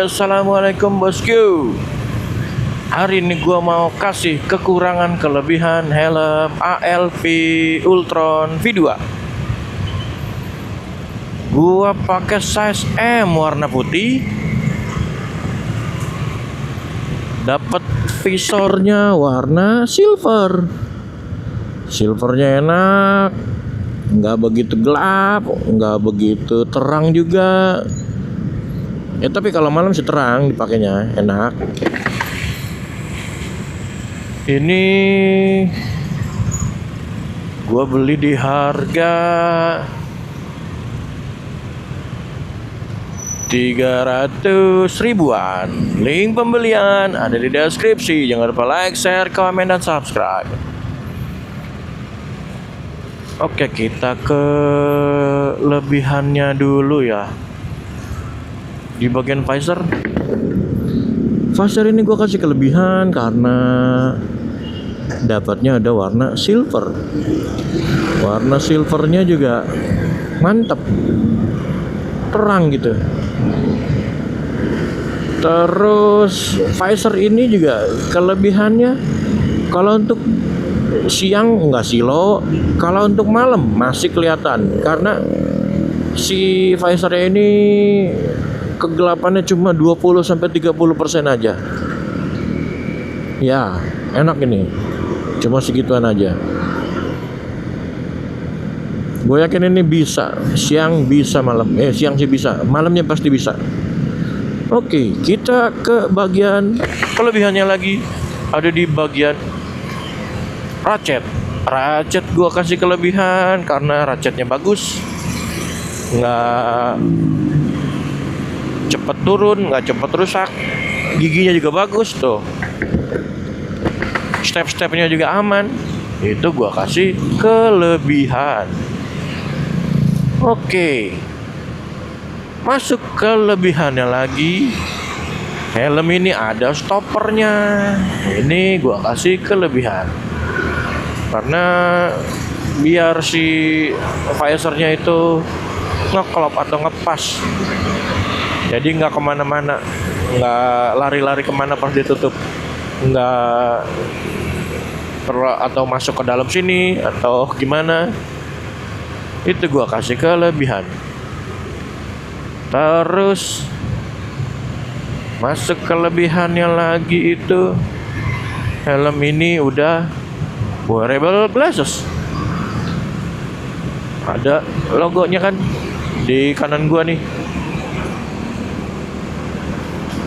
Assalamualaikum bosku. Hari ini gua mau kasih kekurangan kelebihan helm ALV Ultron V2. Gua pakai size M warna putih. Dapat visornya warna silver. Silvernya enak, nggak begitu gelap, nggak begitu terang juga. Ya tapi kalau malam sih terang dipakainya, enak. Ini gua beli di harga 300 ribuan. Link pembelian ada di deskripsi. Jangan lupa like, share, komen, dan subscribe. Oke, kita ke lebihannya dulu ya. Di bagian visor ini gue kasih kelebihan karena dapatnya ada warna silver. Warna silvernya juga mantap, terang gitu. Terus visor ini juga kelebihannya kalau untuk siang nggak silo, kalau untuk malam masih kelihatan karena si visornya ini kegelapannya cuma 20-30% aja. Ya, enak ini. Cuma segituan aja. Gue yakin ini bisa. Siang bisa, malam. Siang sih bisa. Malamnya pasti bisa. Oke, kita ke bagian kelebihannya lagi. Ada di bagian ratchet. Ratchet gue kasih kelebihan karena ratchetnya bagus. Nggak cepet turun, nggak cepet rusak, giginya juga bagus tuh, step-stepnya juga aman. Itu gua kasih kelebihan. Oke, masuk kelebihannya lagi. Helm ini ada stoppernya. Ini gua kasih kelebihan karena biar si visornya itu ngeklop atau ngepas. Jadi nggak kemana-mana, nggak lari-lari kemana pas ditutup, nggak atau masuk ke dalam sini atau gimana. Itu gua kasih kelebihan. Terus masuk kelebihannya lagi itu helm ini udah wearable glasses. Ada logonya kan di kanan gua nih.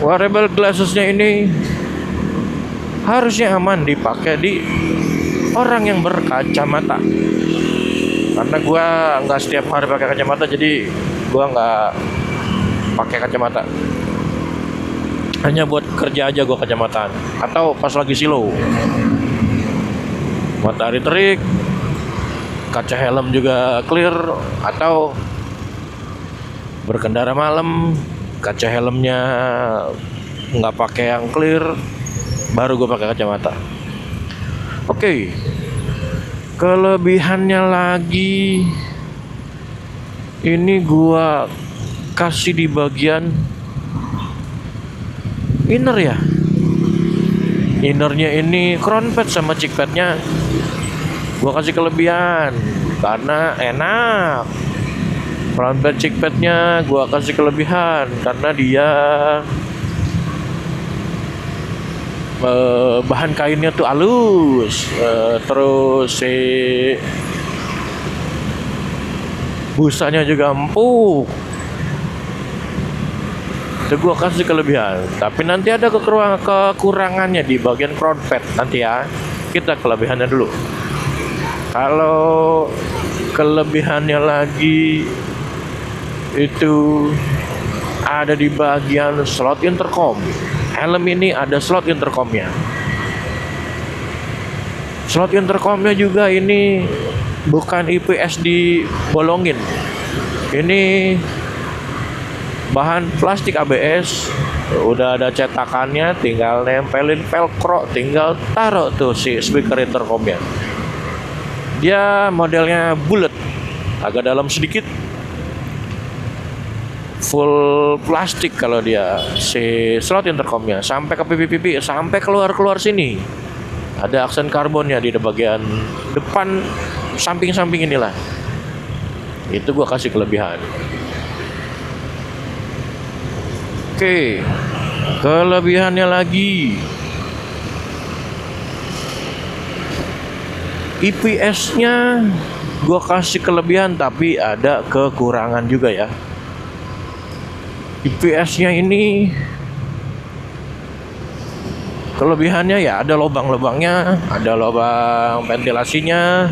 Wearable glassesnya ini harusnya aman dipakai di orang yang berkacamata. Karena gua nggak setiap hari pakai kacamata, jadi gua nggak pakai kacamata. Hanya buat kerja aja gua kacamataan atau pas lagi silo. Matahari terik, kaca helm juga clear, atau berkendara malam kaca helmnya nggak pakai yang clear, baru gue pakai kacamata. Oke, kelebihannya lagi ini gue kasih di bagian inner ya. Innernya ini crown pad sama cheek padnya gue kasih kelebihan karena enak. Crown pad cheek padnya gue kasih kelebihan karena dia bahan kainnya tuh halus. Terus si busanya juga empuk. Itu gue kasih kelebihan. Tapi nanti ada kekurangannya di bagian crown pad nanti ya. Kita kelebihannya dulu. Kalau kelebihannya lagi itu ada di bagian slot intercom. Helm ini ada slot intercomnya. Slot intercomnya juga ini bukan IPS dibolongin. Ini bahan plastik ABS, udah ada cetakannya, tinggal nempelin velcro, tinggal taruh tuh si speaker intercomnya. Dia modelnya bulat, agak dalam sedikit. Full plastik kalau dia si slot intercomnya, sampai ke pipi-pipi, sampai keluar sini. Ada aksen karbonnya di bagian depan, samping-samping inilah. Itu gua kasih kelebihan. Oke, kelebihannya lagi, IPS-nya gua kasih kelebihan, tapi ada kekurangan juga ya. IPS-nya ini kelebihannya ya ada lubang-lubangnya, ada lubang ventilasinya,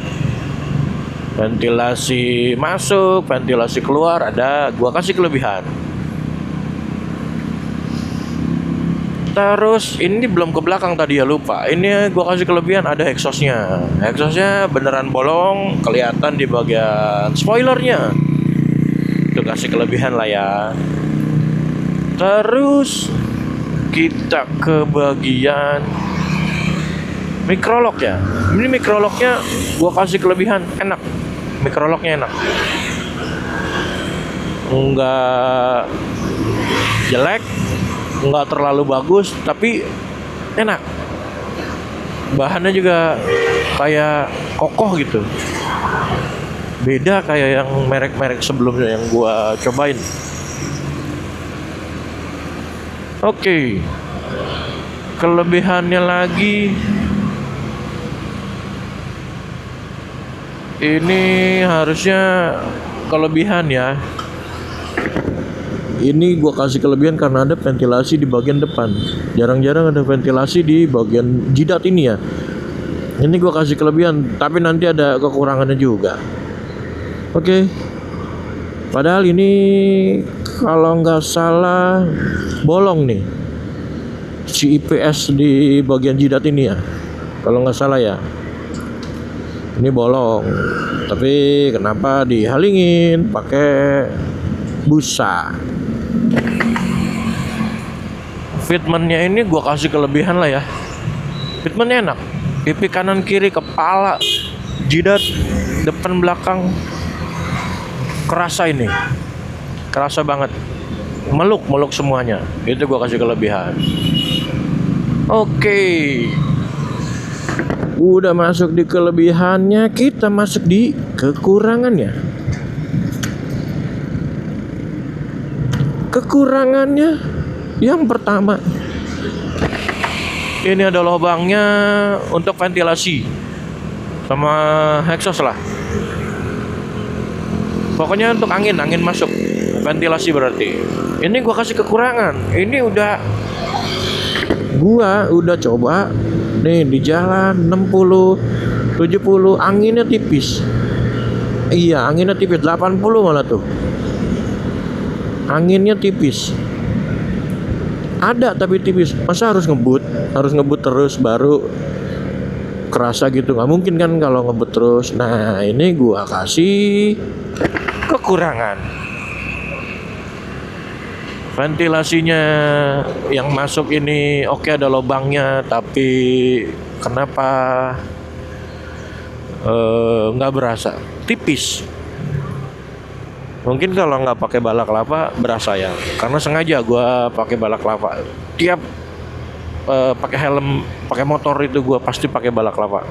ventilasi masuk, ventilasi keluar, ada. Gua kasih kelebihan. Terus ini belum ke belakang tadi ya, lupa. Ini gua kasih kelebihan, ada exhaustnya. Exhaustnya beneran bolong, kelihatan di bagian spoilernya. Itu kasih kelebihan lah ya. Terus kita ke bagian microlock ya. Ini microlocknya gua kasih kelebihan, enak. Microlocknya enak. Enggak jelek, enggak terlalu bagus, tapi enak. Bahannya juga kayak kokoh gitu. Beda kayak yang merek-merek sebelumnya yang gua cobain. Oke, kelebihannya lagi, ini harusnya kelebihan ya. Ini gua kasih kelebihan karena ada ventilasi di bagian depan. Jarang-jarang ada ventilasi di bagian jidat ini ya. Ini gua kasih kelebihan, tapi nanti ada kekurangannya juga. Oke. Padahal ini kalau nggak salah bolong nih si IPS di bagian jidat ini ya, kalau nggak salah ya. Ini bolong, tapi kenapa dihalingin pakai busa. Fitmentnya ini gua kasih kelebihan lah ya. Fitmentnya enak, pipi kanan kiri, kepala, jidat, depan belakang, kerasa ini, kerasa banget, meluk semuanya. Itu gua kasih kelebihan. Oke, udah masuk di kelebihannya, kita masuk di kekurangannya. Kekurangannya yang pertama, ini ada lubangnya untuk ventilasi sama exhaust lah. Pokoknya untuk angin masuk, ventilasi berarti. Ini gua kasih kekurangan. Ini gua udah coba nih di jalan 60, 70, anginnya tipis. Iya, anginnya tipis, 80 malah tuh. Anginnya tipis. Ada tapi tipis. Masa harus ngebut terus baru kerasa gitu? Nggak mungkin kan kalau ngebut terus. Nah, ini gua kasih kekurangan. Ventilasinya yang masuk ini oke, ada lubangnya, tapi kenapa nggak berasa, tipis. Mungkin kalau nggak pakai balak kelapa berasa ya, karena sengaja gue pakai balak kelapa. Tiap pakai helm, pakai motor itu gue pasti pakai balak kelapa.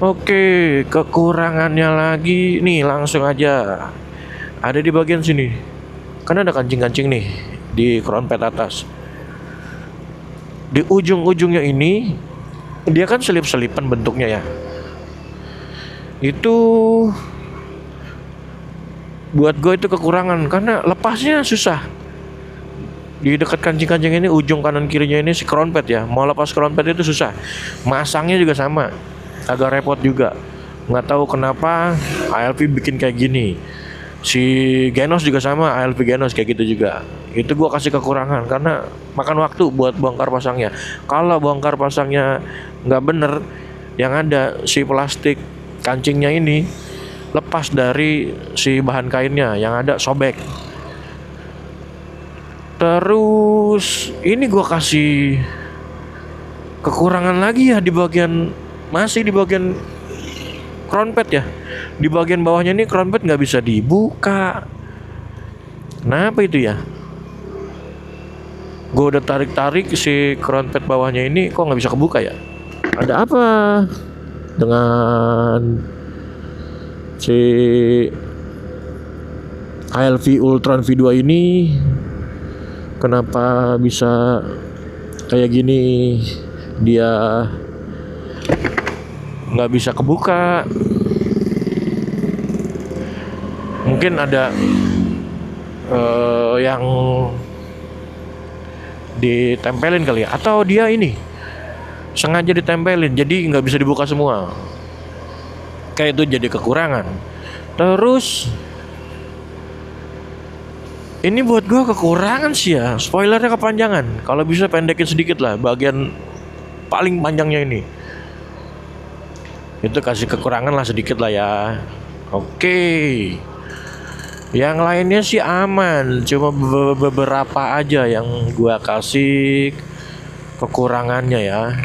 Oke, kekurangannya lagi nih, langsung aja ada di bagian sini. Kan ada kancing-kancing nih di crown pad atas. Di ujung-ujungnya ini dia kan selip-selipan bentuknya ya. Itu buat gue itu kekurangan karena lepasnya susah. Di dekat kancing-kancing ini, ujung kanan kirinya ini si crown pad ya. Mau lepas crown pad itu susah. Masangnya juga sama, agak repot juga. Nggak tahu kenapa ALP bikin kayak gini. Si Genos juga sama, ALP Genos kayak gitu juga. Itu gua kasih kekurangan karena makan waktu buat bongkar pasangnya. Kalau bongkar pasangnya nggak bener, yang ada si plastik kancingnya ini lepas dari si bahan kainnya, yang ada sobek. Terus ini gua kasih kekurangan lagi ya di bagian, masih di bagian crown pad ya. Di bagian bawahnya ini crown pad nggak bisa dibuka. Kenapa itu ya? Gue udah tarik-tarik si crown pad bawahnya ini kok nggak bisa kebuka ya? Ada apa dengan si ALV Ultron V2 ini? Kenapa bisa kayak gini? Dia nggak bisa kebuka. Mungkin ada yang ditempelin kali ya, atau dia ini sengaja ditempelin jadi nggak bisa dibuka semua, kayak itu jadi kekurangan. Terus ini buat gua kekurangan sih ya, spoilernya kepanjangan. Kalau bisa pendekin sedikit lah bagian paling panjangnya ini, itu kasih kekurangan lah sedikit lah ya. Oke. Yang lainnya sih aman, cuma beberapa aja yang gua kasih kekurangannya ya.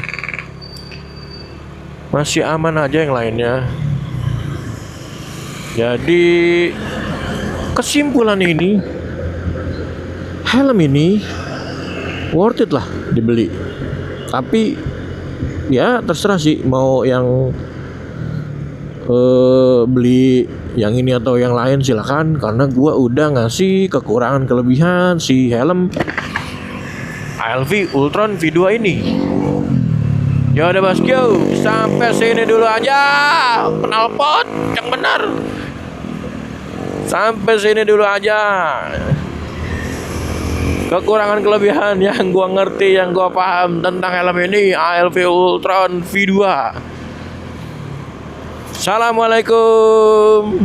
Masih aman aja yang lainnya. Jadi kesimpulan ini, helm ini worth it lah dibeli. Tapi ya terserah sih mau yang beli yang ini atau yang lain, silakan, karena gua udah ngasih kekurangan kelebihan si helm ALV Ultron V2 ini. Ya udah bosku, sampai sini dulu aja knalpot yang benar. Sampai sini dulu aja. Kekurangan kelebihan yang gua ngerti, yang gua paham tentang helm ini ALV Ultron V2. Assalamualaikum.